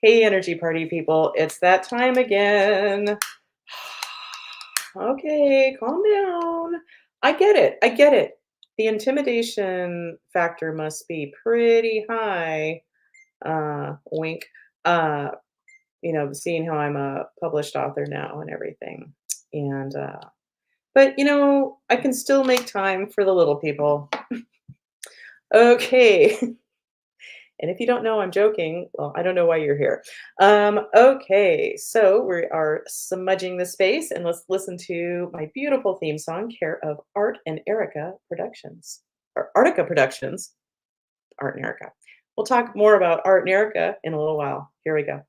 Hey, energy party people, it's that time again. Okay, calm down. I get it. I get it. The intimidation factor must be pretty high. Wink. Uh, seeing how I'm a published author now and everything. And but I can still make time for the little people. Okay. And if you don't know I'm joking, well, I don't know why you're here. Okay, so we are smudging the space and let's listen to my beautiful theme song, care of Art and Erica Productions. Or Artica Productions, Art and Erica. We'll talk more about Art and Erica in a little while. Here we go.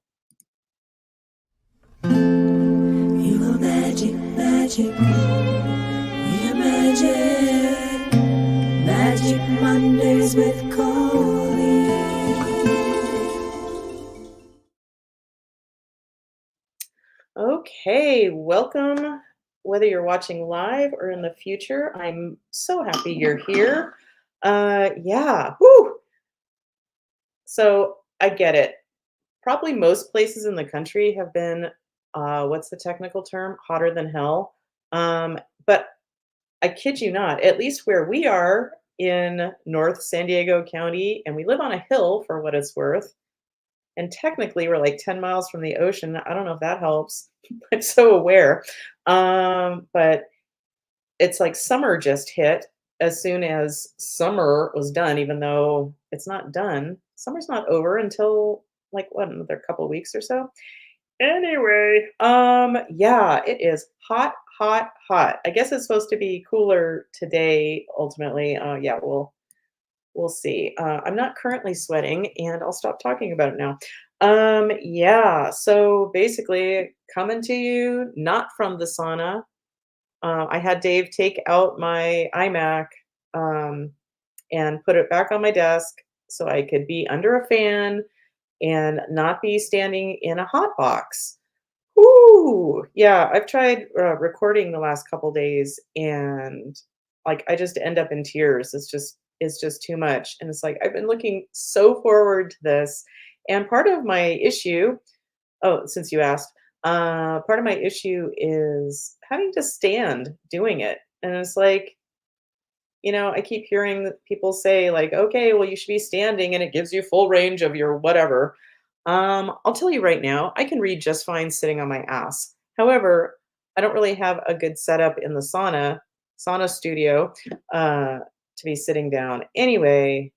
You are magic, magic. We are magic. Magic Mondays with Coley. Okay, welcome. Whether you're watching live or in the future, I'm so happy you're here. Yeah, whoo. So I get it. Probably most places in the country have been, what's the technical term? Hotter than hell. But I kid you not, at least where we are in North San Diego County, and we live on a hill for what it's worth. And technically, we're like 10 miles from the ocean. I don't know if that helps. I'm so aware. But it's like summer just hit as soon as summer was done, even though it's not done. Summer's not over until like what, another couple of weeks or so. Anyway, yeah, it is hot, hot, hot. I guess it's supposed to be cooler today ultimately. Yeah, we'll see. I'm not currently sweating and I'll stop talking about it now. Yeah, so basically coming to you not from the sauna. I had Dave take out my iMac and put it back on my desk so I could be under a fan and not be standing in a hot box. Ooh, yeah, I've tried recording the last couple days and like I just end up in tears. It's just too much. And it's like I've been looking so forward to this. And part of my issue, oh, since you asked, part of my issue is having to stand doing it. And it's like, I keep hearing that people say, like, okay, well, you should be standing and it gives you full range of your whatever. I'll tell you right now, I can read just fine sitting on my ass. However, I don't really have a good setup in the sauna studio to be sitting down. Anyway,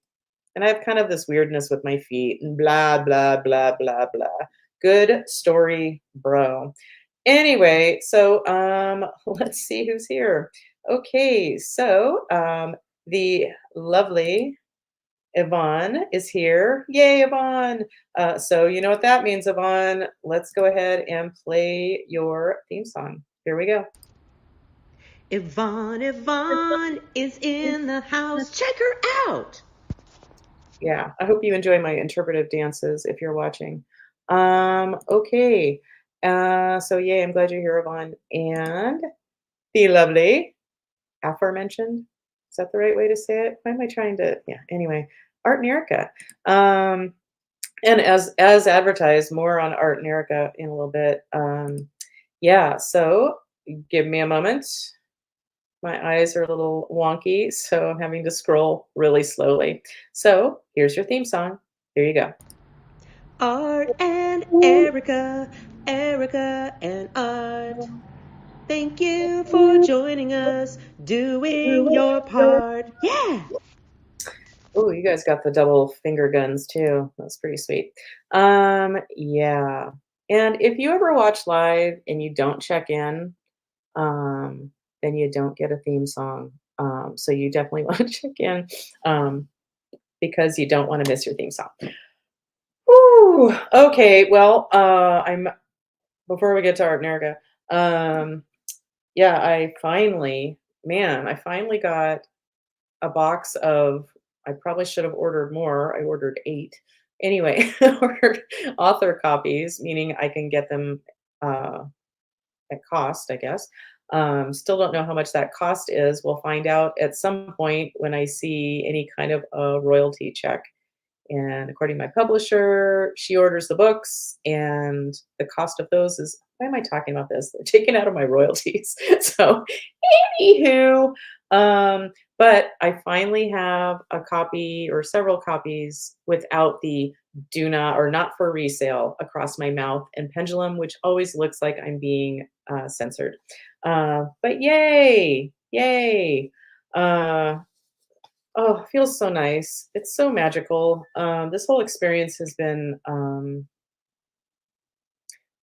and I have kind of this weirdness with my feet and blah, blah, blah, blah, blah. Good story, bro. Anyway, so let's see who's here. Okay, so the lovely Yvonne is here. Yay, Yvonne. So you know what that means, Yvonne. Let's go ahead and play your theme song. Here we go. Yvonne is in the house. Check her out. Yeah, I hope you enjoy my interpretive dances if you're watching. Okay. So yay, I'm glad you're here, Yvonne. And the lovely aforementioned. Is that the right way to say it? Why am I trying to? Yeah. Anyway, Art and Erica. And as advertised, more on Art and Erica in a little bit. Yeah. So give me a moment. My eyes are a little wonky, so I'm having to scroll really slowly. So here's your theme song. Here you go. Art and Erica, Erica and Art. Thank you for joining us, doing your part. Yeah. Oh, you guys got the double finger guns too. That's pretty sweet. Yeah. And if you ever watch live and you don't check in, then you don't get a theme song. So you definitely want to check in because you don't want to miss your theme song. Ooh, okay. Well, I'm before we get to Art and Erica. Yeah, I finally got a box of. I probably should have ordered more. I ordered 8. Anyway, ordered author copies, meaning I can get them at cost, I guess. Still don't know how much that cost is. We'll find out at some point when I see any kind of a royalty check And according to my publisher, she orders the books, and the cost of those is, why am I talking about this? They're taken out of my royalties. So, anywho, but I finally have a copy or several copies without the do not or not for resale across my mouth and pendulum, which always looks like I'm being censored. But yay, yay. Uh, Oh, it feels so nice. It's so magical. This whole experience has been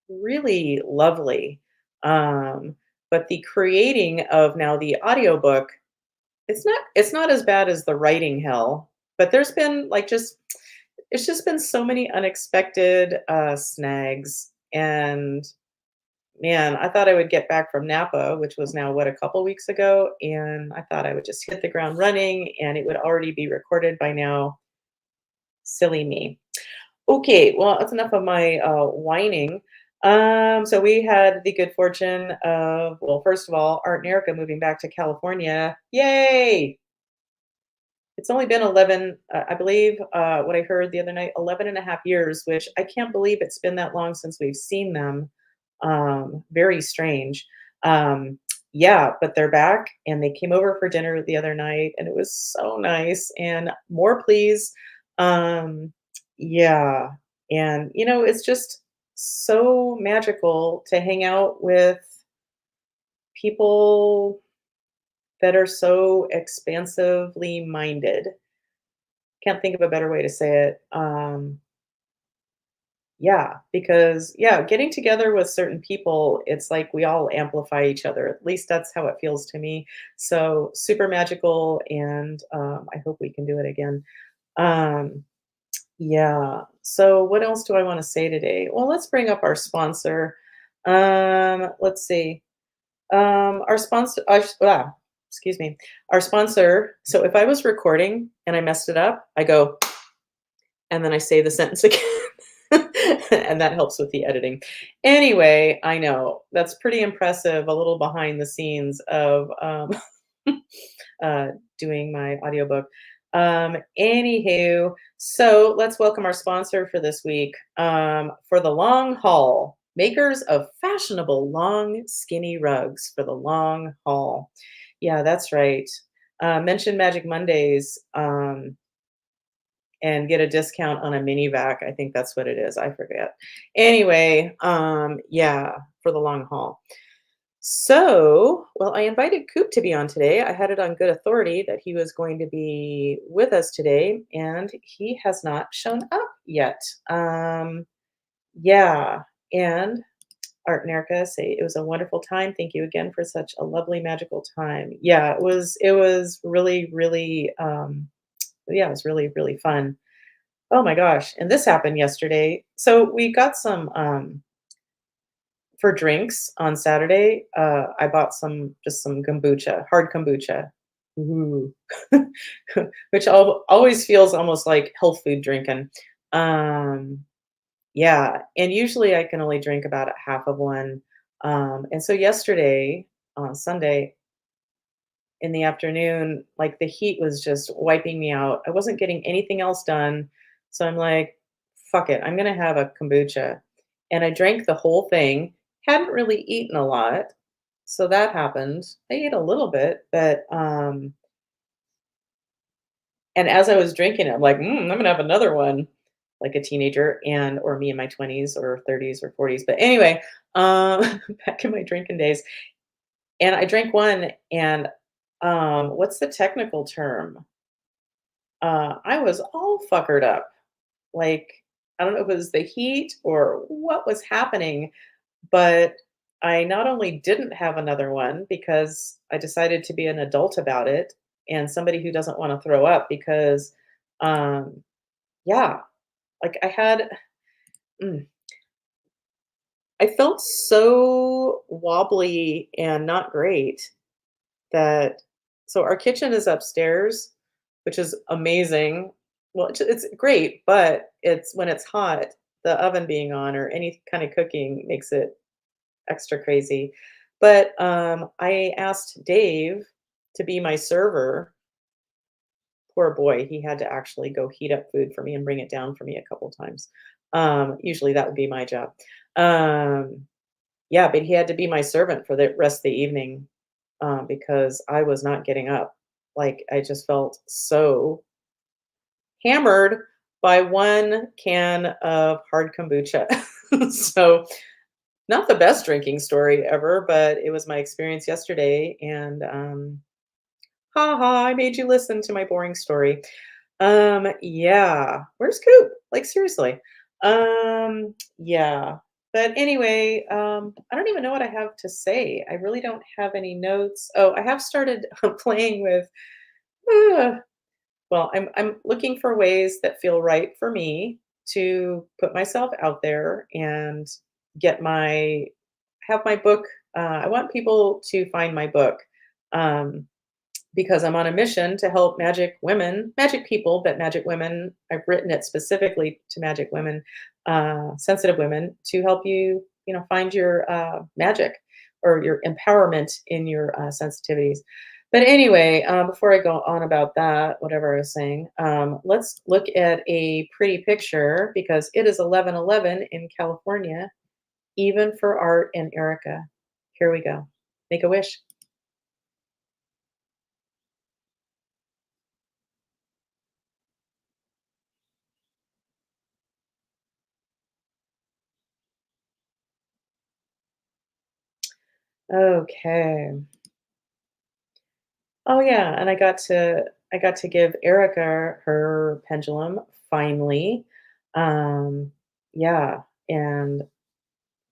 really lovely. But the creating of now the audiobook, it's not as bad as the writing hell, but there's been like just it's just been so many unexpected snags. And man, I thought I would get back from Napa, which was now what, a couple weeks ago, and I thought I would just hit the ground running and it would already be recorded by now. Silly me. Okay, well, that's enough of my whining. So we had the good fortune of, well, first of all, Art and Erica moving back to California. Yay! It's only been 11, I believe, what I heard the other night, 11 and a half years, which I can't believe it's been that long since we've seen them. Very strange. Um, yeah, but they're back and they came over for dinner the other night and it was so nice and more please. Um, yeah. And it's just so magical to hang out with people that are so expansively minded. Can't think of a better way to say it. Yeah, because yeah, getting together with certain people, it's like we all amplify each other. At least that's how it feels to me. So super magical, and I hope we can do it again. Um, yeah. So what else do I want to say today? Well, let's bring up our sponsor. Let's see. Our sponsor. Excuse me. Our sponsor. So if I was recording and I messed it up, I go, and then I say the sentence again. And that helps with the editing. Anyway, I know that's pretty impressive, a little behind the scenes of uh, doing my audiobook. Anywho, so let's welcome our sponsor for this week. For the long haul, makers of fashionable long, skinny rugs for the long haul. Yeah, that's right. Mention Magic Mondays. And get a discount on a mini vac. I think that's what it is. I forget. Anyway, yeah, for the long haul. So, well, I invited Coop to be on today. I had it on good authority that he was going to be with us today, and he has not shown up yet. Yeah, and Art and Erica say it was a wonderful time. Thank you again for such a lovely, magical time. Yeah, it was. It was really, really. Yeah, it was really, really fun. Oh my gosh, and this happened yesterday. So we got some, for drinks on Saturday, I bought some kombucha, hard kombucha. Ooh. Which always feels almost like health food drinking. Um, yeah, and usually I can only drink about a half of one. And so yesterday, on Sunday, in the afternoon, like the heat was just wiping me out. I wasn't getting anything else done. So I'm like, fuck it, I'm going to have a kombucha. And I drank the whole thing. Hadn't really eaten a lot. So that happened. I ate a little bit, but and as I was drinking it, I'm like, I'm going to have another one like a teenager and or me in my 20s or 30s or 40s. But anyway, back in my drinking days, and I drank one and what's the technical term? I was all fuckered up. Like, I don't know if it was the heat or what was happening, but I not only didn't have another one because I decided to be an adult about it and somebody who doesn't want to throw up because, um, yeah, like mm, I felt so wobbly and not great that so our kitchen is upstairs, which is amazing. Well, it's great, but it's when it's hot, the oven being on or any kind of cooking makes it extra crazy. But I asked Dave to be my server. poor boy, he had to actually go heat up food for me and bring it down for me a couple times. Usually that would be my job. Um, yeah, but he had to be my servant for the rest of the evening, because I was not getting up. Like, I just felt so hammered by 1 can of hard kombucha. So, not the best drinking story ever, but it was my experience yesterday, and, ha ha, I made you listen to my boring story. Yeah. Where's Coop? Like, seriously. Yeah. But anyway, I don't even know what I have to say. I really don't have any notes. Oh, I have started playing with, uh, well, I'm looking for ways that feel right for me to put myself out there and get my have my book. I want people to find my book. Um, because I'm on a mission to help magic women, magic people, but magic women. I've written it specifically to magic women, sensitive women, to help you, find your magic or your empowerment in your sensitivities. But anyway, before I go on about that, whatever I was saying, let's look at a pretty picture because it is 11:11 in California, even for Art and Erica. Here we go. Make a wish. Okay. Oh, yeah, and I got to give Erica her pendulum finally. Um, yeah, and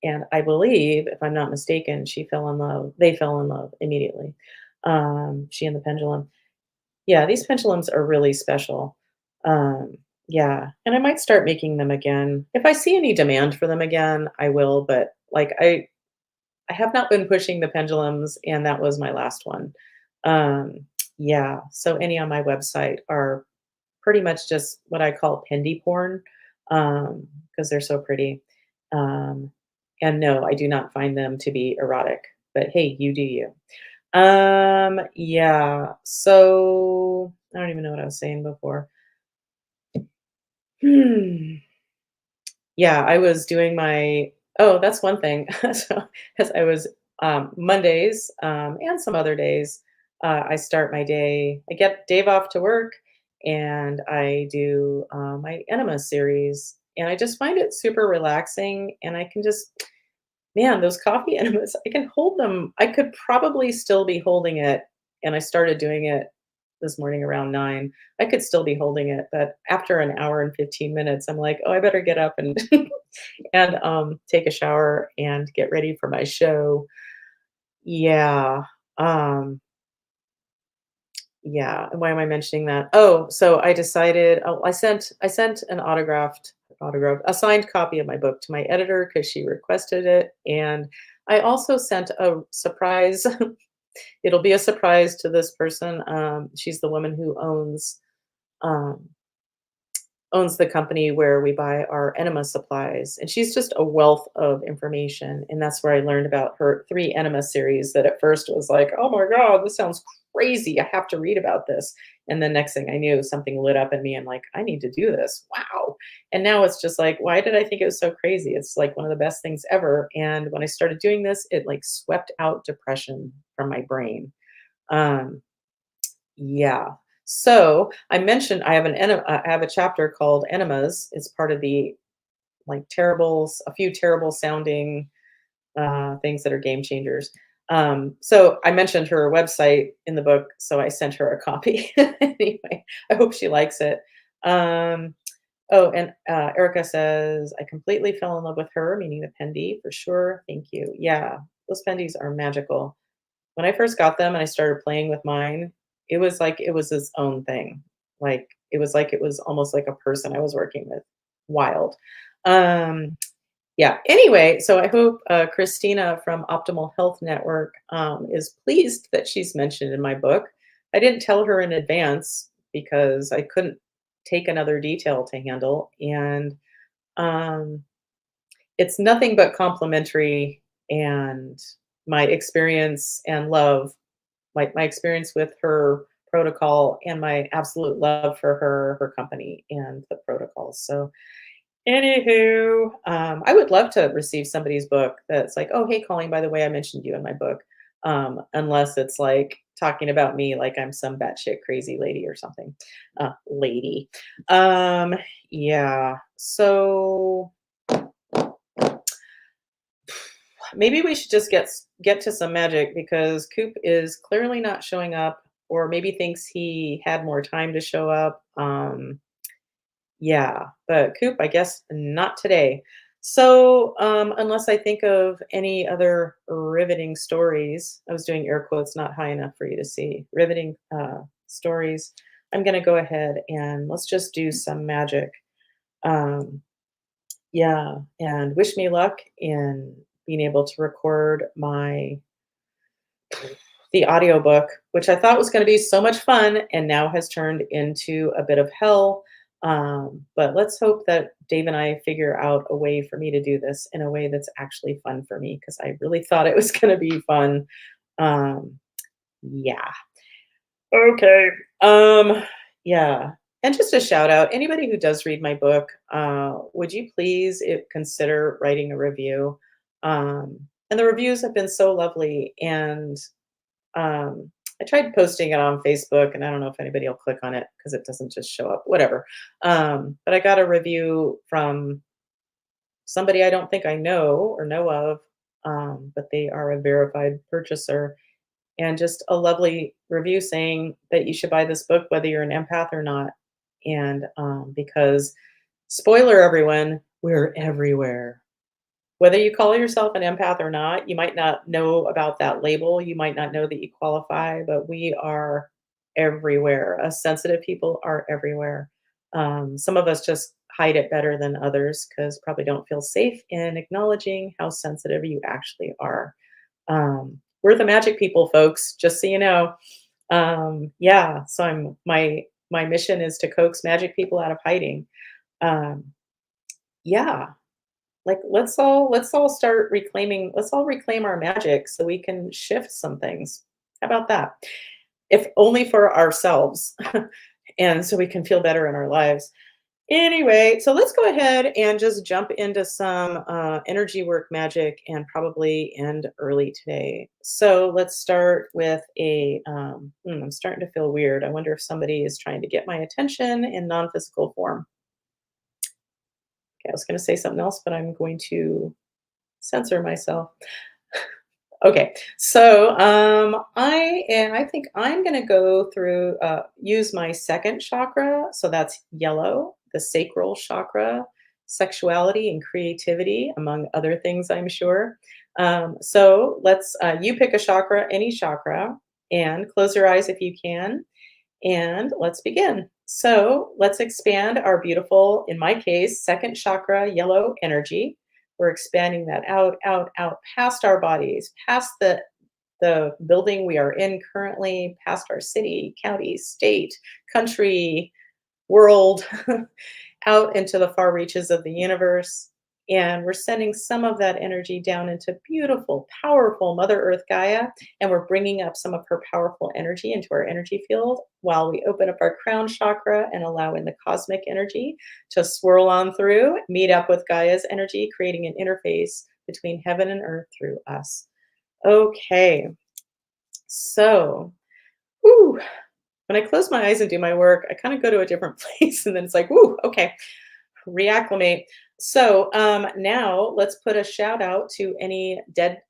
and I believe, if I'm not mistaken, she fell in love they fell in love immediately, she and the pendulum. Yeah, these pendulums are really special. Yeah, and I might start making them again. If I see any demand for them again, I will, but, like, I have not been pushing the pendulums, and that was my last one. Yeah, so any on my website are pretty much just what I call pendy porn, because they're so pretty. Um, and no, I do not find them to be erotic, but hey, you do you. Yeah, so I don't even know what I was saying before. Hmm. Yeah, I was doing my oh, that's one thing. So, as I was, Mondays, and some other days, I start my day I get Dave off to work, and I do, my enema series, and I just find it super relaxing, and I can just man, those coffee enemas, I can hold them I could probably still be holding it, and I started doing it this morning around 9. I could still be holding it, but after an hour and 15 minutes, I'm like, "Oh, I better get up and and, take a shower and get ready for my show." Yeah, um, yeah, and why am I mentioning that? Oh, so I sent an a signed copy of my book to my editor because she requested it, and I also sent a surprise it'll be a surprise to this person, she's the woman who um owns the company where we buy our enema supplies, and she's just a wealth of information, and that's where I learned about her 3 enema series that at first was like, "Oh my god, this sounds crazy, I have to read about this," and then next thing I knew, something lit up in me, and like, "I need to do this, wow," and now it's just like, why did I think it was so crazy? It's like one of the best things ever, and when I started doing this, it, like, swept out depression from my brain. Um, yeah. So I mentioned I have a chapter called Enemas. It's part of the like a few terrible sounding things that are game changers. So I mentioned her website in the book, so I sent her a copy. Anyway, I hope she likes it. Um, oh, and Erica says, I completely fell in love with her, meaning the pendy for sure. Thank you. Yeah, those pendies are magical. When I first got them and I started playing with mine, it was like it was its own thing. Like it was almost like a person I was working with. Wild. Um, yeah. Anyway, so I hope Christina from Optimal Health Network is pleased that she's mentioned in my book. I didn't tell her in advance because I couldn't take another detail to handle, and um, it's nothing but complimentary and my experience and love my experience with her protocol and my absolute love for her company, and the protocols. So, anywho, I would love to receive somebody's book that's like, "Oh, hey, Colleen, by the way, I mentioned you in my book." Unless it's like talking about me like I'm some batshit crazy lady or something. Lady. Um, yeah. So maybe we should just get to some magic because Coop is clearly not showing up, or maybe thinks he had more time to show up. Yeah, but Coop, I guess not today. So, unless I think of any other riveting stories, I was doing air quotes not high enough for you to see. Riveting stories. I'm going to go ahead and let's just do some magic. Um, yeah, and wish me luck in being able to record the audiobook, which I thought was going to be so much fun and now has turned into a bit of hell. But let's hope that Dave and I figure out a way for me to do this in a way that's actually fun for me because I really thought it was going to be fun. Um, yeah. Okay. Yeah. And just a shout out, anybody who does read my book, would you please consider writing a review? And the reviews have been so lovely, and I tried posting it on Facebook, and I don't know if anybody will click on it because it doesn't just show up. Whatever. But I got a review from somebody I don't think I know or know of, but they are a verified purchaser, and just a lovely review saying that you should buy this book whether you're an empath or not. And because, spoiler, everyone, we're everywhere. Whether you call yourself an empath or not, you might not know about that label. You might not know that you qualify, but we are everywhere. Us sensitive people are everywhere. Some of us just hide it better than others because probably don't feel safe in acknowledging how sensitive you actually are. We're the magic people, folks, just so you know. Yeah, so my mission is to coax magic people out of hiding. Um, yeah, like let's all reclaim our magic so we can shift some things. How about that? If only for ourselves and so we can feel better in our lives. Anyway, so let's go ahead and just jump into some energy work magic and probably end early today. So let's start with I'm starting to feel weird. I wonder if somebody is trying to get my attention in non-physical form. Okay, I was going to say something else, but I'm going to censor myself. Okay, so I think I'm going to go through use my second chakra. So that's yellow, the sacral chakra, sexuality and creativity, among other things, I'm sure. So let's you pick a chakra, any chakra, and close your eyes if you can, and let's begin. So let's expand our beautiful, in my case, second chakra, yellow energy. We're expanding that out, out, out, past our bodies, past the building we are in currently, past our city, county, state, country, world, out into the far reaches of the universe. And we're sending some of that energy down into beautiful, powerful Mother Earth Gaia. And we're bringing up some of her powerful energy into our energy field while we open up our crown chakra and allow in the cosmic energy to swirl on through, meet up with Gaia's energy, creating an interface between heaven and earth through us. Okay. So, whew, when I close my eyes and do my work, I kind of go to a different place. And then it's like, whoo, okay, reacclimate. So now let's put a shout out to any dead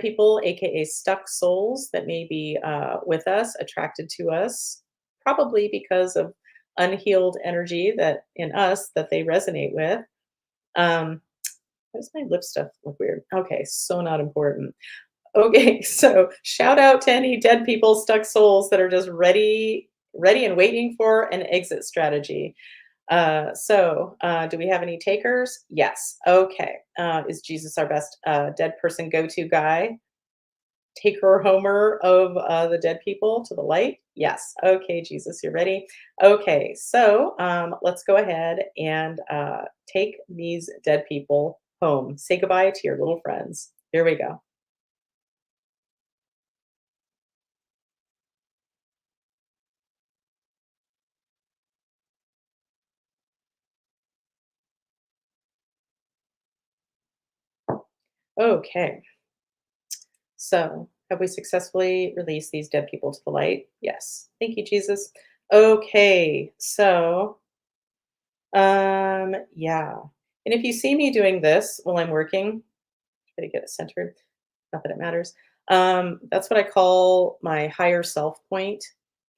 people, aka stuck souls that may be with us, attracted to us, probably because of unhealed energy that in us that they resonate with. Why does my lip stuff look weird? Okay, so not important. Okay, so shout out to any dead people, stuck souls that are just ready and waiting for an exit strategy. Do we have any takers? Yes. Okay. Is Jesus our best dead person go-to guy? Taker Homer of the dead people to the light? Yes. Okay, Jesus, you're ready. Okay, so let's go ahead and take these dead people home. Say goodbye to your little friends. Here we go. Okay. So, have we successfully released these dead people to the light? Yes. Thank you, Jesus. Okay. So, yeah. And if you see me doing this while I'm working, try to get it centered. Not that it matters. That's what I call my higher self point,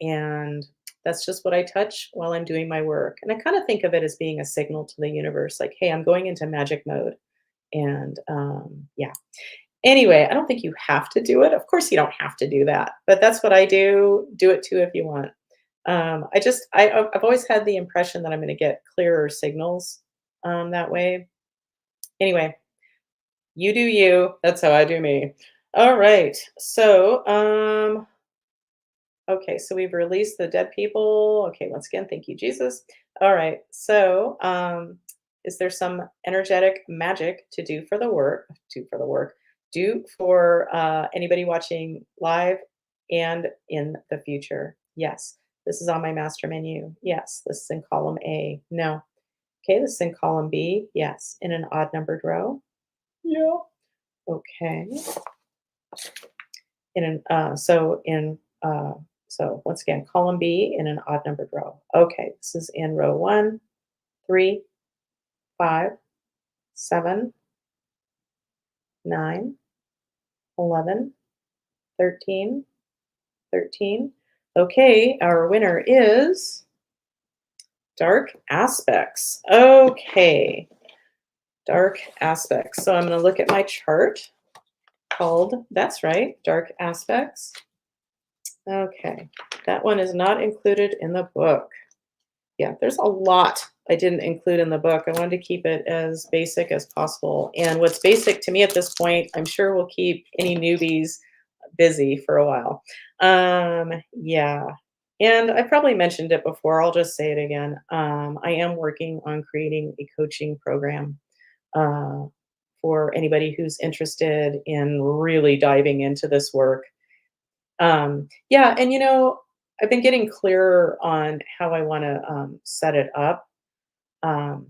and that's just what I touch while I'm doing my work. And I kind of think of it as being a signal to the universe, like, "Hey, I'm going into magic mode." And yeah. Anyway, I don't think you have to do it. Of course, you don't have to do that, but that's what I do. Do it too if you want. I've always had the impression that I'm going to get clearer signals that way. Anyway, you do you. That's how I do me. All right. So, okay, so we've released the dead people. Okay, once again, thank you, Jesus. All right. So, is there some energetic magic to do for the work? Do for anybody watching live and in the future? Yes. This is on my master menu. Yes. This is in column A. No. Okay, this is in column B. Yes. In an odd numbered row. Yeah. Okay. In an so once again, column B in an odd numbered row. Okay, this is in row 1, 3, 5, 7, 9, 11, 13, 13. Okay, our winner is dark aspects. Okay, dark aspects. So I'm going to look at my chart called, that's right, dark aspects. Okay, that one is not included in the book. Yeah, there's a lot I didn't include in the book. I wanted to keep it as basic as possible. And what's basic to me at this point, I'm sure will keep any newbies busy for a while. Yeah. And I probably mentioned it before. I'll just say it again. I am working on creating a coaching program uh, for anybody who's interested in really diving into this work. Yeah, and I've been getting clearer on how I want to set it up. Um,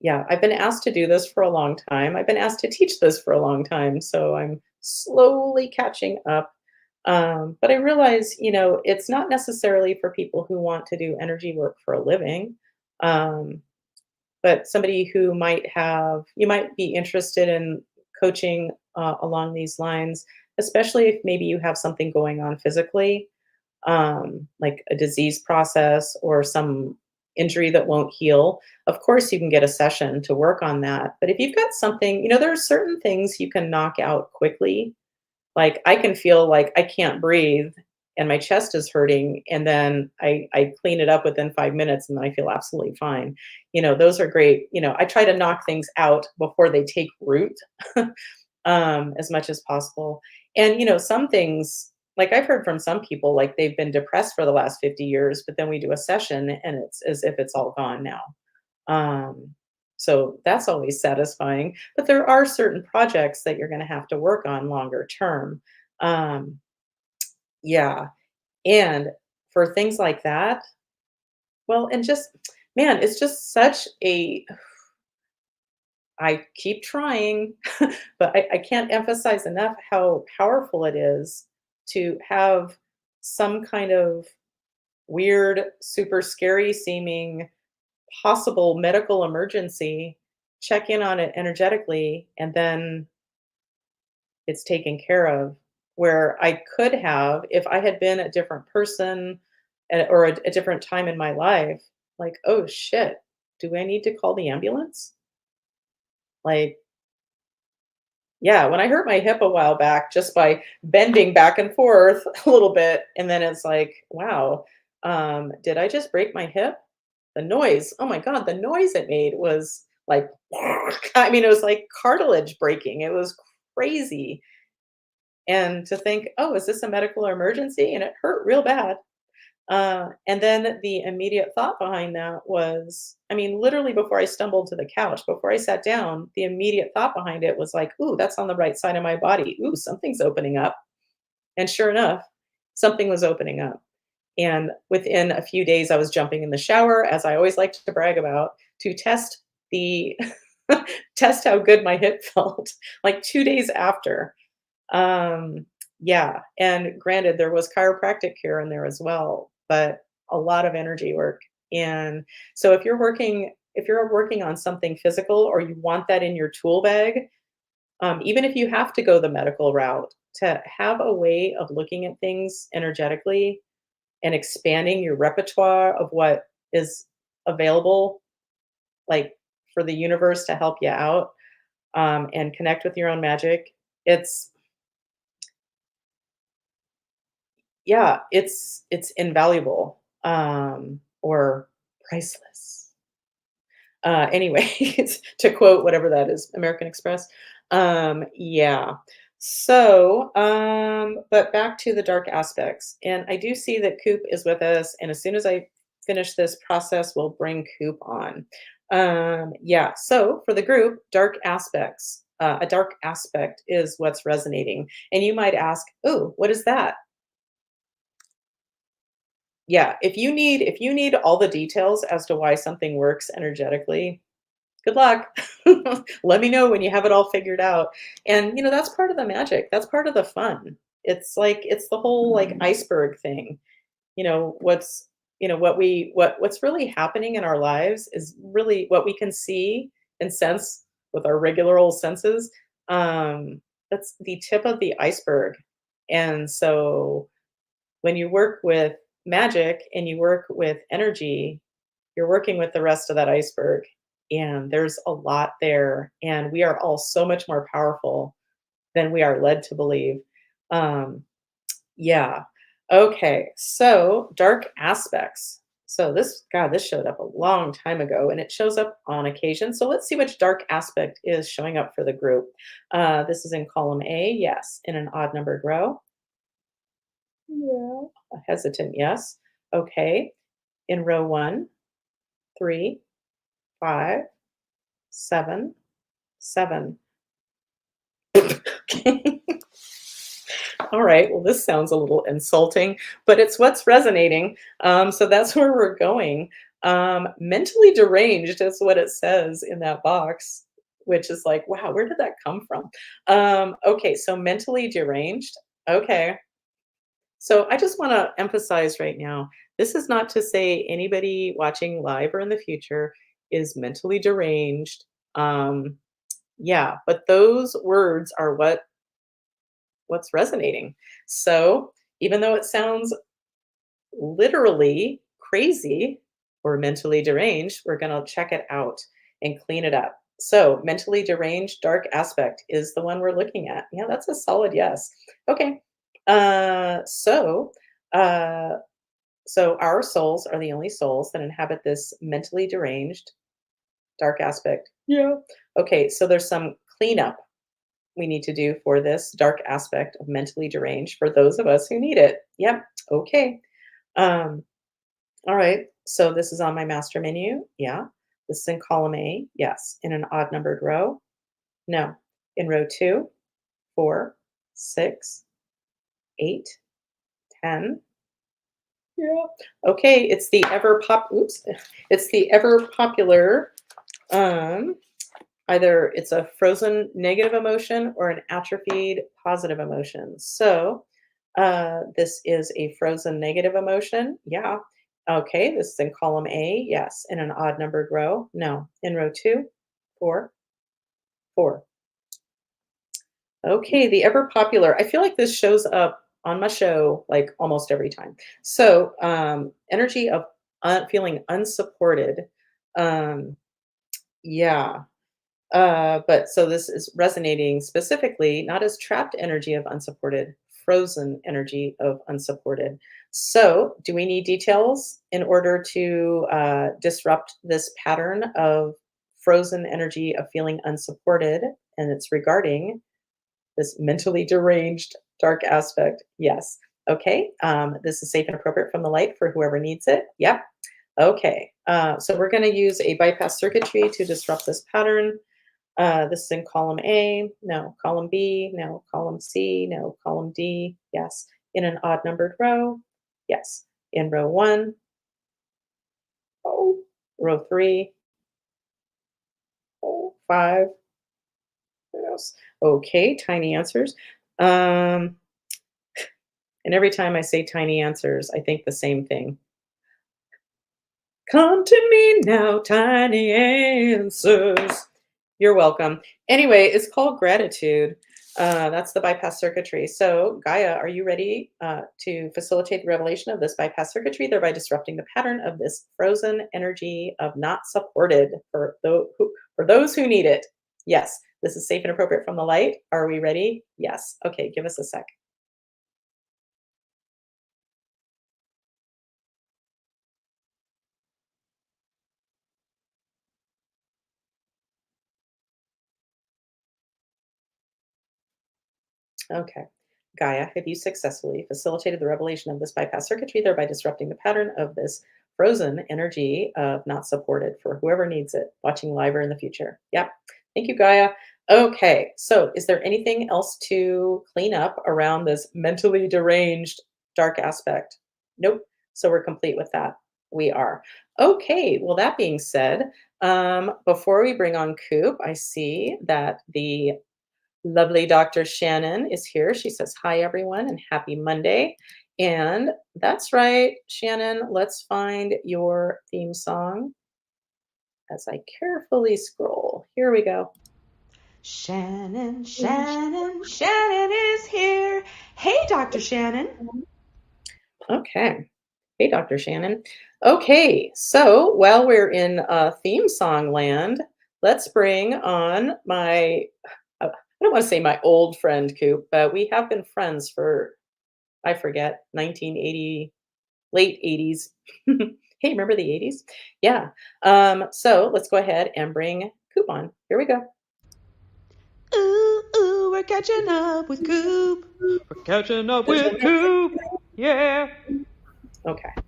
yeah, I've been asked to do this for a long time. I've been asked to teach this for a long time, so I'm slowly catching up. But I realize, it's not necessarily for people who want to do energy work for a living. Um, but somebody who you might be interested in coaching along these lines, especially if maybe you have something going on physically, like a disease process or some injury that won't heal. Of course, you can get a session to work on that. But if you've got something, there are certain things you can knock out quickly. Like I can feel like I can't breathe and my chest is hurting, and then I clean it up within 5 minutes, and then I feel absolutely fine. Those are great. I try to knock things out before they take root as much as possible. And some things, like I've heard from some people, like they've been depressed for the last 50 years, but then we do a session and it's as if it's all gone now. So that's always satisfying. But there are certain projects that you're going to have to work on longer term. Um, yeah. And for things like that, well, and just, man, it's just such a, I keep trying, but I can't emphasize enough how powerful it is to have some kind of weird, super scary seeming possible medical emergency, check in on it energetically, and then it's taken care of. Where I could have, if I had been a different person or a different time in my life, like, oh shit, do I need to call the ambulance? Like, yeah, when I hurt my hip a while back just by bending back and forth a little bit, and then it's like, wow, did I just break my hip? The noise, oh my god, the noise it made was like, I mean, it was like cartilage breaking. It was crazy. And to think, oh, is this a medical emergency? And it hurt real bad. And then the immediate thought behind that was, I mean, literally before I stumbled to the couch, before I sat down, the immediate thought behind it was like, ooh, that's on the right side of my body. Ooh, something's opening up. And sure enough, something was opening up. And within a few days, I was jumping in the shower, as I always like to brag about, to test the test how good my hip felt, like 2 days after. Yeah, and granted, there was chiropractic care in there as well, but a lot of energy work. And so if you're working on something physical or you want that in your tool bag, even if you have to go the medical route, to have a way of looking at things energetically and expanding your repertoire of what is available, like for the universe to help you out, and connect with your own magic. It's Yeah, it's invaluable, or priceless. Anyways, to quote whatever that is, American Express. Yeah. So, but back to the dark aspects, and I do see that Coop is with us, and as soon as I finish this process, we'll bring Coop on. Yeah. So for the group, dark aspects. A dark aspect is what's resonating, and you might ask, "Oh, what is that?" Yeah, if you need all the details as to why something works energetically, good luck. Let me know when you have it all figured out. And that's part of the magic. That's part of the fun. It's the whole like iceberg thing. What's what's really happening in our lives is really what we can see and sense with our regular old senses. That's the tip of the iceberg. And so when you work with magic and you work with energy, you're working with the rest of that iceberg. And there's a lot there. And we are all so much more powerful than we are led to believe. Um, yeah. Okay. So, dark aspects. So, this showed up a long time ago and it shows up on occasion. So, let's see which dark aspect is showing up for the group. This is in column A. Yes. In an odd numbered row. Yeah. A hesitant yes. Okay. In row 1, 3, 5, 7, 7. Okay. All right. Well, this sounds a little insulting, but it's what's resonating. So that's where we're going. Mentally deranged is what it says in that box, which is like, wow, where did that come from? Okay. So mentally deranged. Okay. So I just want to emphasize right now, this is not to say anybody watching live or in the future is mentally deranged. Um, yeah, but those words are what's resonating. So even though it sounds literally crazy or mentally deranged, we're going to check it out and clean it up. So mentally deranged, dark aspect is the one we're looking at. Yeah, that's a solid yes. Okay. Uh, so, uh, so our souls are the only souls that inhabit this mentally deranged dark aspect. Yeah. Okay, so there's some cleanup we need to do for this dark aspect of mentally deranged for those of us who need it. Yep. Okay. Um, all right. So this is on my master menu. Yeah. This is in column A. Yes. In an odd numbered row. No. In row 2, 4, 6, 8, 10. Yeah. Okay, it's the ever popular um either it's a frozen negative emotion or an atrophied positive emotion. So, this is a frozen negative emotion. Yeah. Okay, this is in column A. Yes. In an odd numbered row. No. In row 2, 4, 4. Okay, the ever popular. I feel like this shows up on my show like almost every time. So, energy of feeling unsupported. Um, yeah. But so this is resonating specifically not as trapped energy of unsupported, frozen energy of unsupported. So, do we need details in order to disrupt this pattern of frozen energy of feeling unsupported? And it's regarding this mentally deranged dark aspect. Yes. Okay. This is safe and appropriate from the light for whoever needs it. Yep. Okay. So we're going to use a bypass circuitry to disrupt this pattern. This is in column A. No. Column B. No. Column C. No. Column D. Yes. In an odd numbered row. Yes. In row 1. Oh. Row 3. Oh. 5. What else? Okay, tiny answers. Um, and every time I say tiny answers, I think the same thing. Come to me now, tiny answers. You're welcome. Anyway, it's called gratitude. That's the bypass circuitry. So, Gaia, are you ready to facilitate the revelation of this bypass circuitry, thereby disrupting the pattern of this frozen energy of not supported for those who need it? Yes. This is safe and appropriate from the light. Are we ready? Yes. Okay, give us a sec. Okay. Gaia, have you successfully facilitated the revelation of this bypass circuitry, thereby disrupting the pattern of this frozen energy of not supported for whoever needs it, watching live or in the future? Yep. Thank you, Gaia. Okay. So, is there anything else to clean up around this mentally deranged dark aspect? Nope. So, we're complete with that. We are. Okay. Well, that being said, before we bring on Coop, I see that the lovely Dr. Shannon is here. She says, hi, everyone, and happy Monday. And that's right, Shannon, let's find your theme song as I carefully scroll. Here we go. Shannon, Shannon, Shannon is here. Hey, Dr. Shannon. Okay. Hey, Dr. Shannon. Okay, so while we're in theme song land, let's bring on my I don't want to say my old friend Coop, but we have been friends for, I forget, 1980, late 80s. Hey, remember the 80s? Yeah. So let's go ahead and bring Coop on. Here we go. Ooh, ooh, we're catching up with Coop. We're catching up with Coop. Yeah. Okay. Hey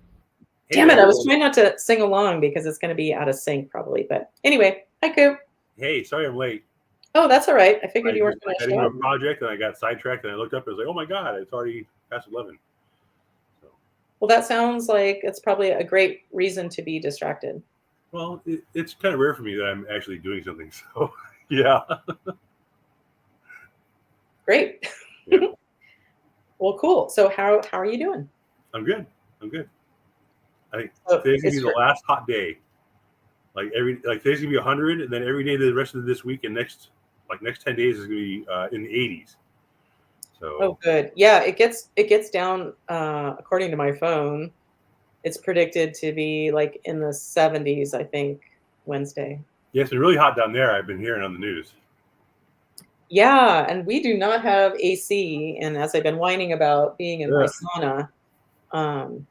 Damn it. I there. was trying not to sing along because it's going to be out of sync probably. But anyway, hi, Coop. Hey, sorry I'm late. Oh, that's all right. I figured you weren't going I to did show a up. project and I got sidetracked and I looked up and I was like, oh my God, it's already past 11. So, Well, that sounds like it's probably a great reason to be distracted. well, it's kind of rare for me that I'm actually doing something. So, yeah. Great. Yeah. Well, cool. So how are you doing? I'm good. I'm good. I think So today's gonna is be the your- last hot day. Today's gonna be 100, and then every day the rest of this week and next 10 days is gonna be in the 80s. So, Oh, good. Yeah, it gets down, according to my phone, it's predicted to be like in the 70s, I think, Wednesday. yeah, it's been really hot down there. I've been hearing on the news. Yeah, and we do not have AC, and as I've been whining about being in my Ugh. sauna, um,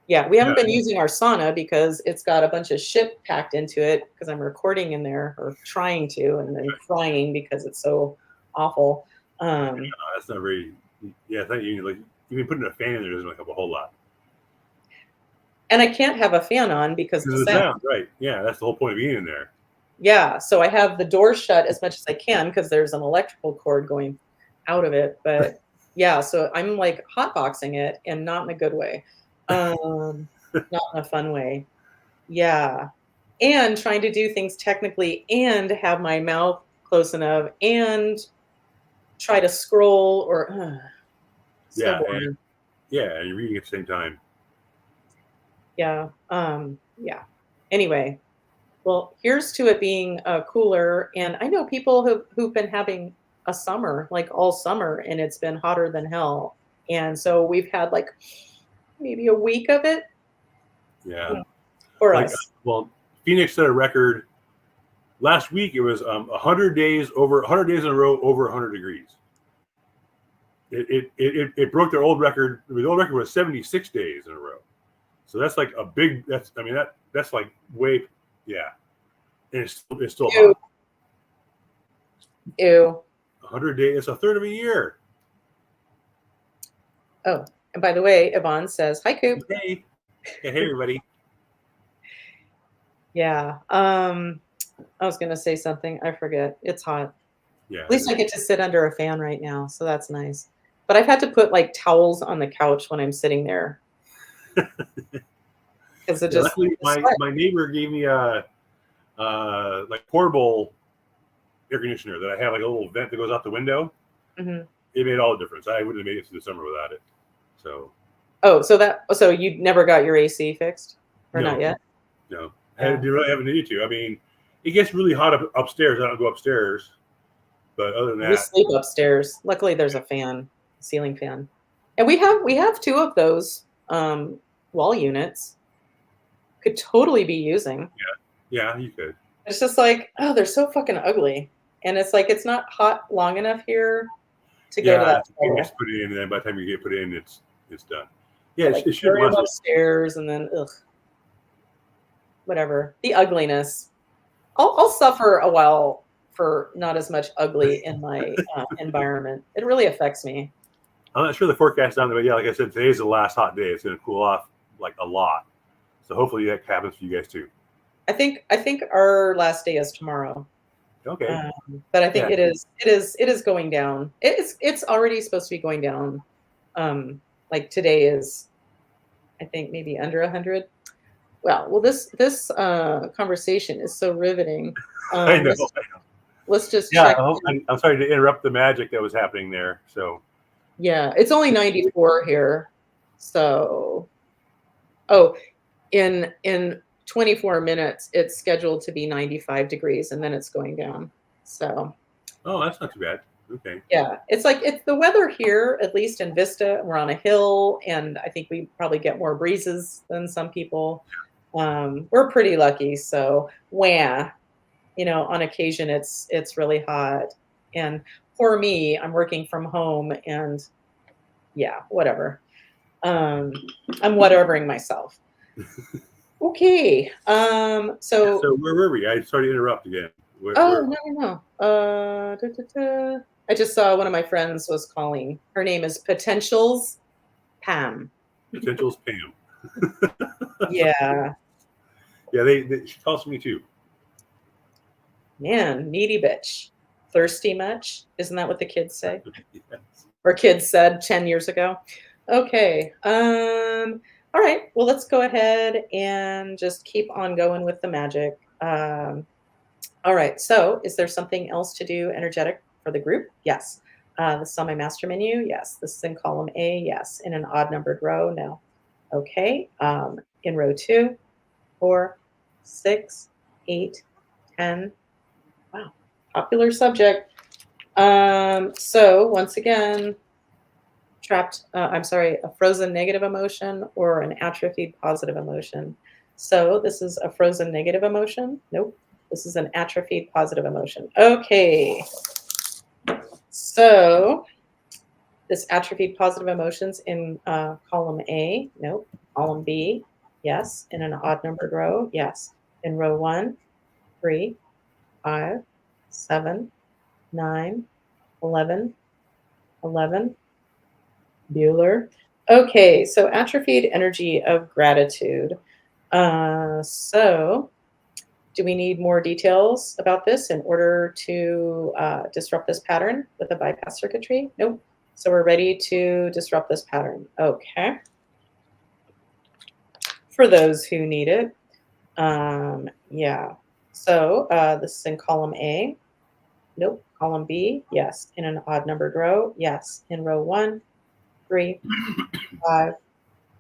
yeah, we haven't Yeah. been using our sauna because it's got a bunch of shit packed into it because I'm recording in there or trying to, and then crying because it's so awful. That's not very. Yeah, thank you. Like even putting a fan in there doesn't help a whole lot. And I can't have a fan on because Because the of the sound. sound, right? Yeah, that's the whole point of being in there. Yeah, so I have the door shut as much as I can because there's an electrical cord going out of it. But yeah, so I'm like hotboxing it and not in a good way. Not in a fun way. Yeah. And trying to do things technically and have my mouth close enough and try to scroll or so Yeah, boring. and you're reading at the same time. Yeah. Yeah. Anyway, well, here's to it being cooler. And I know people who've been having a summer, like all summer, and it's been hotter than hell. And so we've had like maybe a week of it Yeah, for like us. well, Phoenix set a record last week. It was 100 days in a row over 100 degrees. It broke their old record. The old record was 76 days in a row. So that's like a big. That's like way, yeah. And it's still Ew. hot. Ew. 100 days. It's a third of a year. Oh, and by the way, Yvonne says, hi, Coop. Hey, everybody. Yeah. I was going to say something. I forget. It's hot. Yeah. At least I get to sit under a fan right now. So that's nice. But I've had to put like towels on the couch when I'm sitting there. Because it just. Luckily, my neighbor gave me like portable air conditioner that I have like a little vent that goes out the window. Mhm. It made all the difference. I wouldn't have made it through the summer without it. So Oh, so you never got your AC fixed, or no, not yet? no, Yeah. you really haven't needed to. I mean, it gets really hot upstairs. I don't go upstairs, but other than We that, sleep upstairs. Luckily, there's a fan, ceiling fan, and we have two of those wall units. Could totally be using. yeah, you could. It's just like, oh, they're so fucking ugly, and it's like it's not hot long enough here to go to Yeah, that it level. gets put in, and then by the time you get put in, it's done. Yeah, Like it should carry 'em last. upstairs, and then ugh, whatever. The ugliness. I'll suffer a while for not as much ugly in my environment. It really affects me. I'm not sure the forecast on there, but yeah, like I said, today's the last hot day. It's going to cool off like a lot. So hopefully that happens for you guys too. I think our last day is tomorrow. Okay. But I think Yeah. it is going down. It's already supposed to be going down. Like today is, I think maybe under 100. Well, this conversation is so riveting. I know. Let's just Yeah, check. I'm sorry to interrupt the magic that was happening there. So Yeah, it's only 94 here. So, oh, in 24 minutes, it's scheduled to be 95 degrees, and then it's going down. So, oh, that's not too bad. Okay. yeah, it's like it's the weather here, at least in Vista. We're on a hill, and I think we probably get more breezes than some people. We're pretty lucky. So, wah, on occasion it's really hot, and for me, I'm working from home, and yeah, whatever. I'm whatevering myself. Okay. So So where were we? I sorry to interrupt again. oh no. I just saw one of my friends was calling. Her name is Potentials Pam. Potentials Pam. Yeah. Yeah, she calls me too. Man, needy bitch. Thirsty much? Isn't that what the kids say? Yes. Or kids said 10 years ago. Okay. All right. Well, let's go ahead and just keep on going with the magic. All right. So, is there something else to do energetic for the group? Yes. This is on my master menu. Yes. This is in column A. Yes. In an odd numbered row. No. Okay. In row 2, 4, 6, 8, 10. Wow. Popular subject. So once again, a frozen negative emotion or an atrophied positive emotion. So this is a frozen negative emotion. Nope. This is an atrophied positive emotion. Okay. So this atrophied positive emotions in column A. Nope. Column B. Yes. In an odd numbered row. Yes. In row 1, 3, 5, 7, 9, 11, 11. Bueller. Okay, so atrophied energy of gratitude. So do we need more details about this in order to disrupt this pattern with a bypass circuitry? Nope. So we're ready to disrupt this pattern. Okay. For those who need it. Yeah. So this is in column A. Nope. Column B. Yes. In an odd numbered row. Yes. In row 1, 3, 5,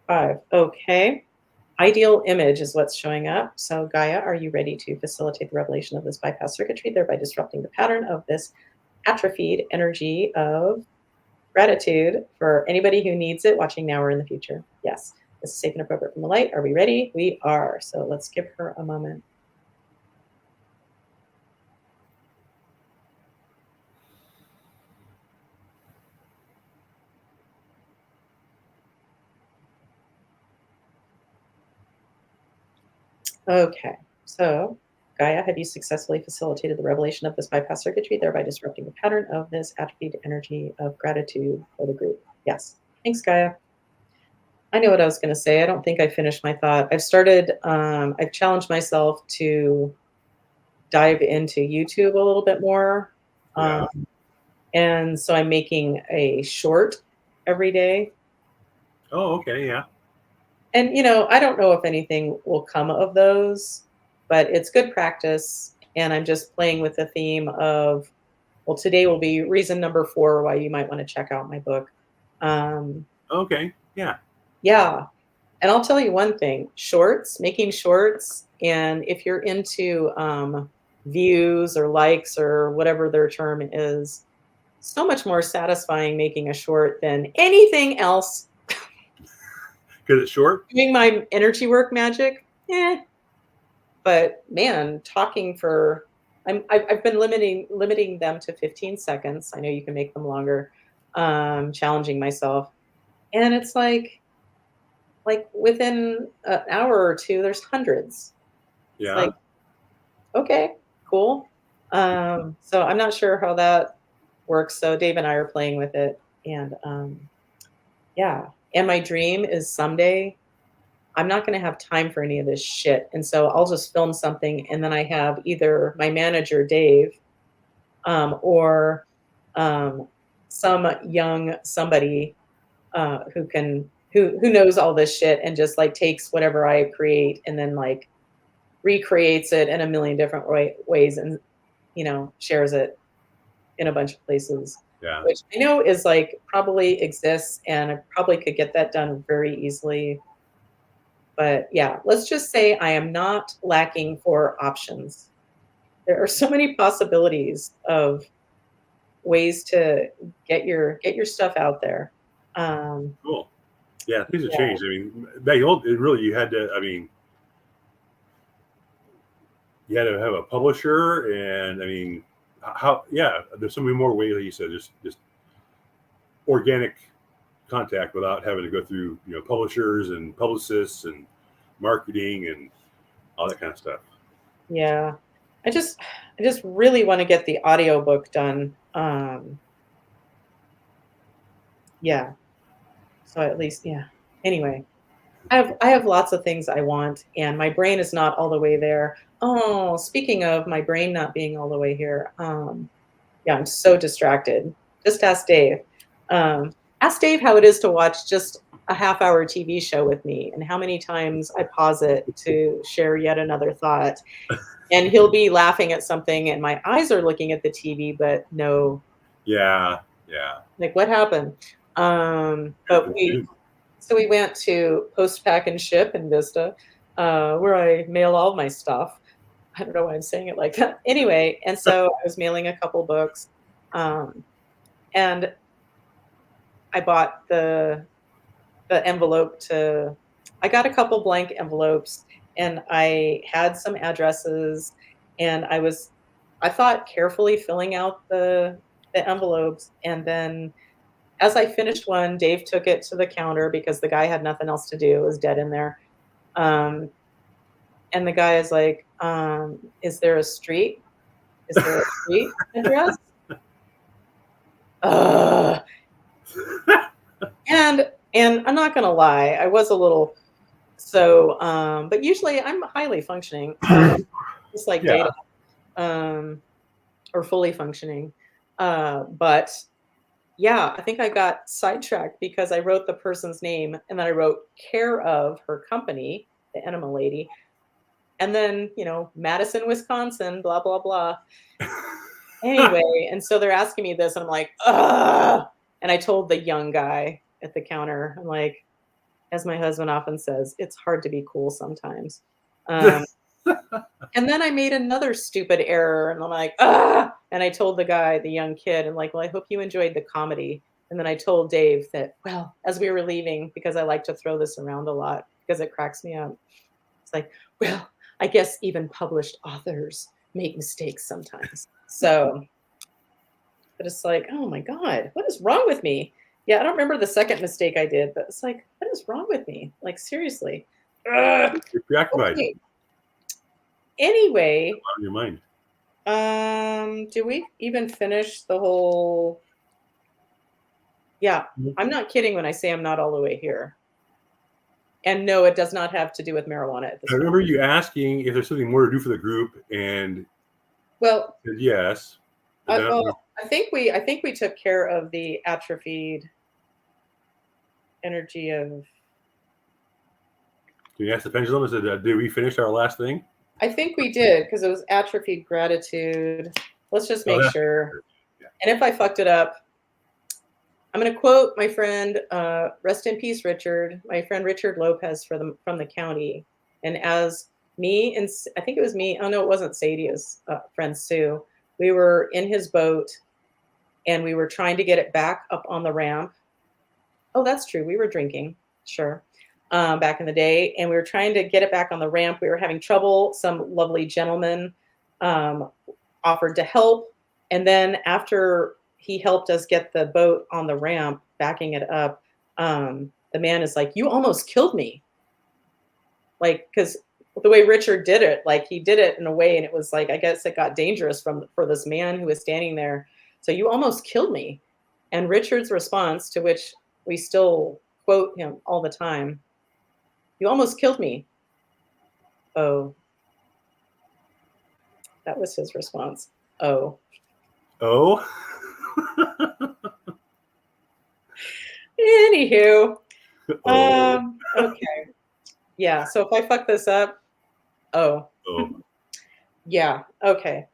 5. Okay. Ideal image is what's showing up. So Gaia, are you ready to facilitate the revelation of this bypass circuitry, thereby disrupting the pattern of this atrophied energy of gratitude for anybody who needs it watching now or in the future? Yes. This is safe and appropriate from the light. Are we ready? We are. So let's give her a moment. Okay, so Gaia, have you successfully facilitated the revelation of this bypass circuitry, thereby disrupting the pattern of this atrophied energy of gratitude for the group? Yes. Thanks, Gaia. I know what I was going to say. I don't think I finished my thought. I've challenged myself to dive into YouTube a little bit more. Yeah. And so I'm making a short every day. Oh, okay, yeah. And, I don't know if anything will come of those, but it's good practice. And I'm just playing with the theme of, well, today will be reason number 4 why you might want to check out my book. Okay. Yeah. Yeah. And I'll tell you one thing, making shorts, and if you're into views or likes or whatever their term is, so much more satisfying making a short than anything else. Because it's short. Doing my energy work magic, but man, talking for I've been limiting them to 15 seconds. I know you can make them longer. Challenging myself, and it's like within an hour or two, there's hundreds. It's Yeah. like, okay, cool. So I'm not sure how that works. So Dave and I are playing with it, and yeah. And my dream is someday I'm not going to have time for any of this shit. And so I'll just film something. And then I have either my manager, Dave, or some young somebody who knows all this shit and just like takes whatever I create and then like recreates it in a million different ways and, shares it in a bunch of places. Yeah. Which I know is like probably exists and I probably could get that done very easily. But yeah, let's just say I am not lacking for options. There are so many possibilities of ways to get your stuff out there. Cool. Yeah, things have Yeah. changed. I mean, you had to. I mean, you had to have a publisher, and I mean, how? Yeah, there's so many more ways. Like you said, just organic contact without having to go through publishers and publicists and marketing and all that kind of stuff. Yeah. I just really want to get the audiobook done. Yeah. So at least, yeah. Anyway, I have lots of things I want, and my brain is not all the way there. Oh, speaking of my brain not being all the way here, yeah, I'm so distracted. Just ask Dave. Ask Dave how it is to watch just a half-hour TV show with me, and how many times I pause it to share yet another thought. And he'll be laughing at something, and my eyes are looking at the TV, but no. Yeah. Like, what happened? But we went to Post Pack and Ship in Vista, where I mail all my stuff. I don't know why I'm saying it like that. Anyway, and so I was mailing a couple books, and I bought the envelope I got a couple blank envelopes, and I had some addresses, and I thought carefully filling out the envelopes, and then as I finished one, Dave took it to the counter because the guy had nothing else to do. It was dead in there. And the guy is like, is there a street? Is there a street address? And I'm not going to lie, I was a little, but usually I'm highly functioning, just like Data, or fully functioning. But yeah, I think I got sidetracked because I wrote the person's name and then I wrote care of her company, the enema lady. And then, Madison, Wisconsin, blah, blah, blah. Anyway, and so they're asking me this and I'm like, ugh. And I told the young guy at the counter, I'm like, as my husband often says, it's hard to be cool sometimes. And then I made another stupid error and I'm like, ah! And I told the guy, the young kid, I'm like, well, I hope you enjoyed the comedy. And then I told Dave that, well, as we were leaving, because I like to throw this around a lot because it cracks me up. It's like, well, I guess even published authors make mistakes sometimes. So, but it's like, oh my God, what is wrong with me? Yeah, I don't remember the second mistake I did, but it's like, what is wrong with me? Like, seriously. You're preoccupied. Okay. Anyway, On your mind. do we even finish the whole? Yeah, I'm not kidding when I say I'm not all the way here. And no, it does not have to do with marijuana at this I remember you asking if there's something more to do for the group, and well, yes. I think we took care of the atrophied energy of. Can you ask the pendulum? Did we finish our last thing? I think we did because it was atrophied gratitude. Let's just Oh, make that's sure. good. Yeah. And if I fucked it up, I'm going to quote my friend, rest in peace, Richard, my friend Richard Lopez from the county. And as me and I think it was me, oh no, it wasn't Sadie, it was friend Sue. We were in his boat and we were trying to get it back up on the ramp. Oh, that's true. We were drinking, sure, back in the day. And we were trying to get it back on the ramp. We were having trouble. Some lovely gentleman offered to help. And then after he helped us get the boat on the ramp, backing it up, the man is like, "You almost killed me." Like, because the way Richard did it, like he did it in a way, and it was like, I guess it got dangerous for this man who was standing there. So you almost killed me. And Richard's response, to which we still quote him all the time, "You almost killed me." Oh, that was his response. Oh. Oh. Anywho, Oh. okay. Yeah, so if I fuck this up, oh, Oh. yeah, okay.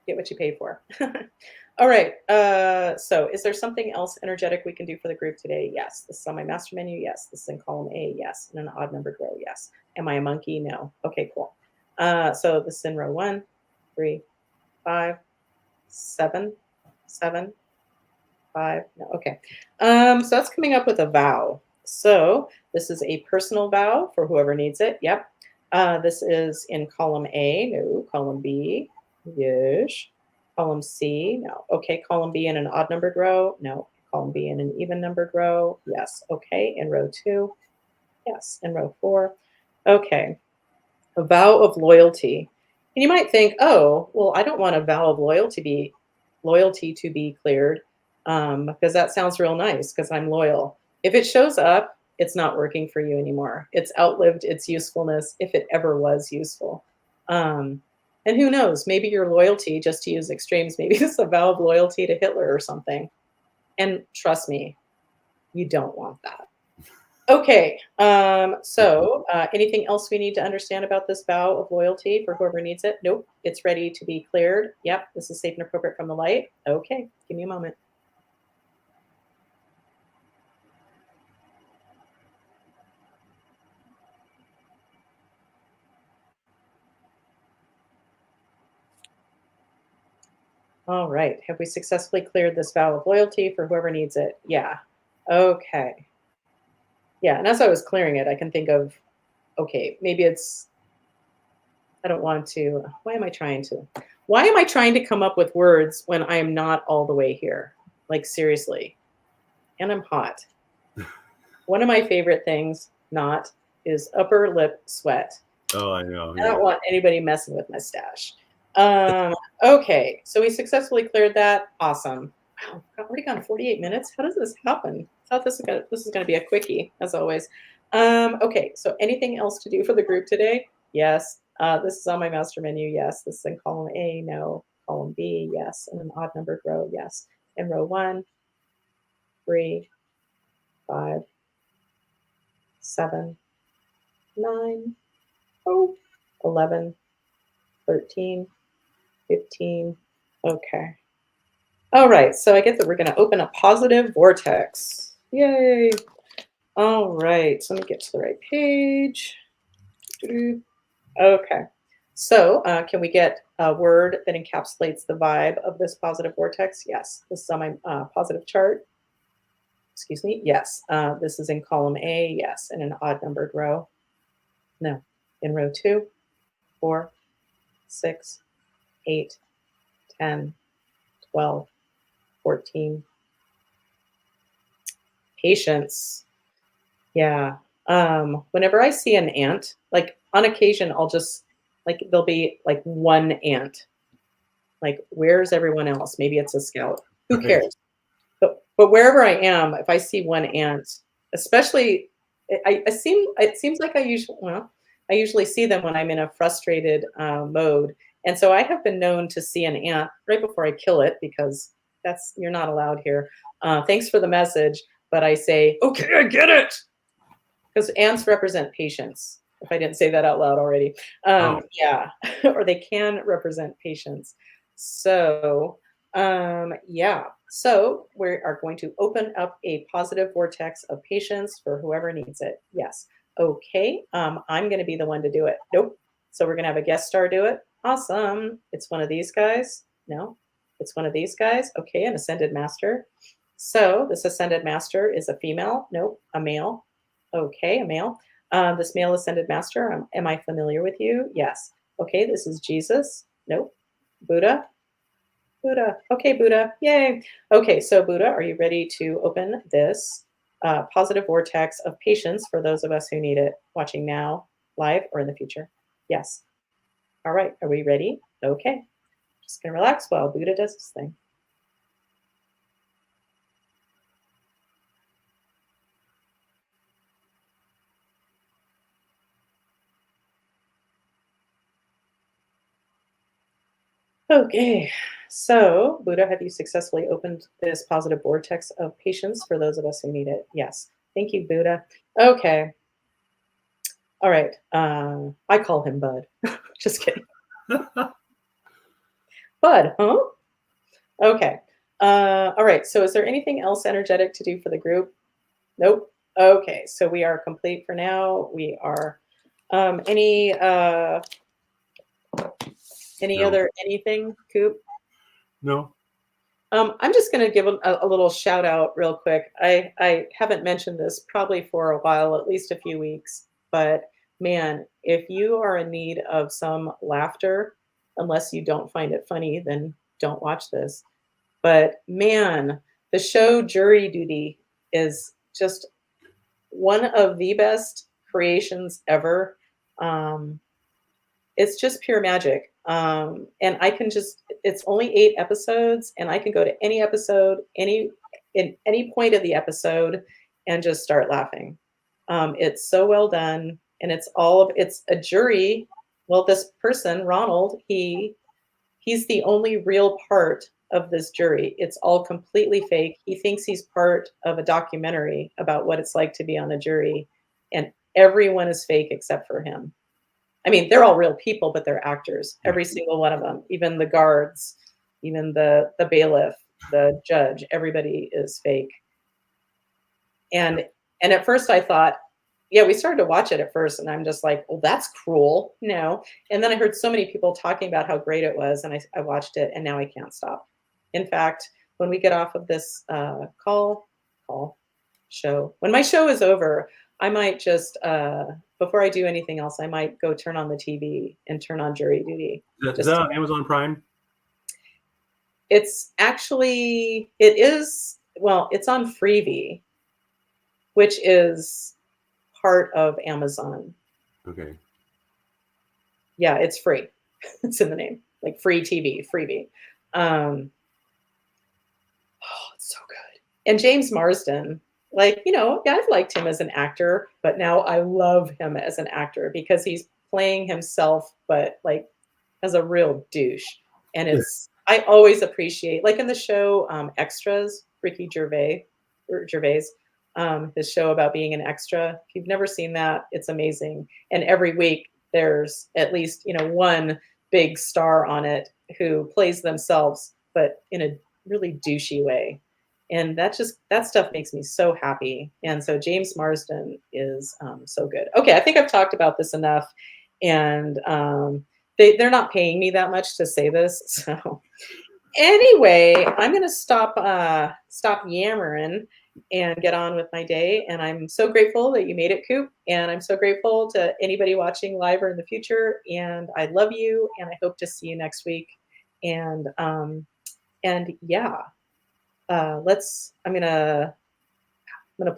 Get what you pay for. All right, so is there something else energetic we can do for the group today? Yes. This is on my master menu. Yes. This is in column A. Yes. And an odd numbered row. Yes. Am I a monkey? No. Okay, cool. So this is in row 1, 3, 5, 7, 7, 5. No, okay. So that's coming up with a vow. So this is a personal vow for whoever needs it. Yep. This is in column A. No. Column B. Yes. Column C. No. Okay. Column B in an odd numbered row. No. Column B in an even numbered row. Yes. Okay. In row 2. Yes. In row 4. Okay. A vow of loyalty. And you might think, oh, well, I don't want a vow of loyalty to be cleared, because that sounds real nice because I'm loyal. If it shows up, it's not working for you anymore. It's outlived its usefulness, if it ever was useful. And who knows, maybe your loyalty, just to use extremes, maybe it's a vow of loyalty to Hitler or something. And trust me, you don't want that. Okay, so anything else we need to understand about this vow of loyalty for whoever needs it? Nope, it's ready to be cleared. Yep, this is safe and appropriate from the light. Okay, give me a moment. All right, have we successfully cleared this vow of loyalty for whoever needs it? Yeah, okay. Yeah, and as I was clearing it, I can think of, okay, maybe it's, I don't want to, why am I trying to come up with words when I am not all the way here? Like, seriously. And I'm hot. One of my favorite things, not, is upper lip sweat. Oh, I know. I don't want anybody messing with my stash. Okay, so we successfully cleared that. Awesome. Wow, I've already gone 48 minutes. How does this happen? I thought this is going to be a quickie, as always. Okay, so anything else to do for the group today? Yes. This is on my master menu. Yes. This is in column A. No. Column B. Yes. And an odd numbered row. Yes. In row 1, 3, 5, 7, 9, 11, 13, 15. Okay. All right. So I get that we're going to open a positive vortex. Yay. All right. So let me get to the right page. Okay. So can we get a word that encapsulates the vibe of this positive vortex? Yes. This is on my positive chart. Excuse me. Yes. This is in column A. Yes. In an odd numbered row. No. In row 2, 4, 6, 8, 10, 12, 14. Patience. Yeah. Whenever I see an ant, like on occasion, I'll just, like, there'll be like one ant. Like, where's everyone else? Maybe it's a scout. Who cares? But wherever I am, if I see one ant, especially, it seems like I usually see them when I'm in a frustrated mode. And so I have been known to see an ant right before I kill it, because you're not allowed here. Thanks for the message, but I say, okay, I get it. Because ants represent patience. if I didn't say that out loud already. Oh, Yeah, or they can represent patience. So, yeah. So we are going to open up a positive vortex of patience for whoever needs it. Yes. Okay. I'm going to be the one to do it. Nope. So we're going to have a guest star do it. Awesome. It's one of these guys. No, it's one of these guys. Okay. An ascended master. So this ascended master is a female. Nope. A male. Okay. A male. This male ascended master. Am I familiar with you? Yes. Okay. This is Jesus. Nope. Buddha. Buddha. Okay, Buddha. Yay. Okay, so Buddha, are you ready to open this positive vortex of patience for those of us who need it, watching now, live, or in the future? Yes. All right, are we ready? Okay. Just going to relax while Buddha does his thing. Okay, so Buddha, have you successfully opened this positive vortex of patience for those of us who need it? Yes. Thank you, Buddha. Okay. All right. I call him Bud. Just kidding. Bud, huh? Okay. All right. So is there anything else energetic to do for the group? Nope. Okay. So we are complete for now. We are any no. other anything, Coop? No. I'm just going to give a little shout out real quick. I haven't mentioned this probably for a while, at least a few weeks, but man, if you are in need of some laughter, unless you don't find it funny, then don't watch this. But man, the show Jury Duty is just one of the best creations ever. It's just pure magic. And I can it's only 8 episodes, and I can go to any episode, in any point of the episode, and just start laughing. It's so well done, and it's a jury. Well, this person, Ronald, he's the only real part of this jury. It's all completely fake. He thinks he's part of a documentary about what it's like to be on a jury, and everyone is fake except for him. I mean, they're all real people, but they're actors. Every single one of them, even the guards, even the bailiff, the judge, everybody is fake. And at first I thought, yeah, we started to watch it at first, and I'm just like, well, that's cruel. No. And then I heard so many people talking about how great it was, and I watched it, and now I can't stop. In fact, when we get off of this show, when my show is over, I might just, before I do anything else, I might go turn on the TV and turn on Jury Duty. Is that on Amazon Prime? It's actually, it's on Freevee, which is part of Amazon. Okay. Yeah, it's free. It's in the name, like free TV, Freevee. Oh, it's so good. And James Marsden, like, I've liked him as an actor, but now I love him as an actor because he's playing himself, but like as a real douche. And I always appreciate, like in the show Extras, Ricky Gervais, his show about being an extra. If you've never seen that, it's amazing. And every week there's at least, one big star on it who plays themselves, but in a really douchey way. And that stuff makes me so happy. And so James Marsden is so good. Okay, I think I've talked about this enough. And they're not paying me that much to say this. So anyway, I'm going to stop yammering and get on with my day. And I'm so grateful that you made it, Coop. And I'm so grateful to anybody watching live or in the future. And I love you. And I hope to see you next week. And yeah. I'm gonna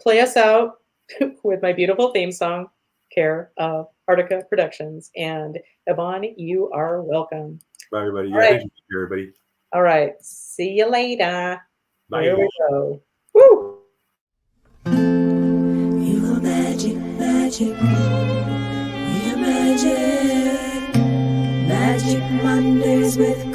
play us out with my beautiful theme song, care of Artica Productions. And Yvonne, you are welcome. Bye, everybody. All right. Thank you, everybody. All right. See you later. Bye. Here we go. Woo! You are magic, magic. We are magic. Magic Mondays with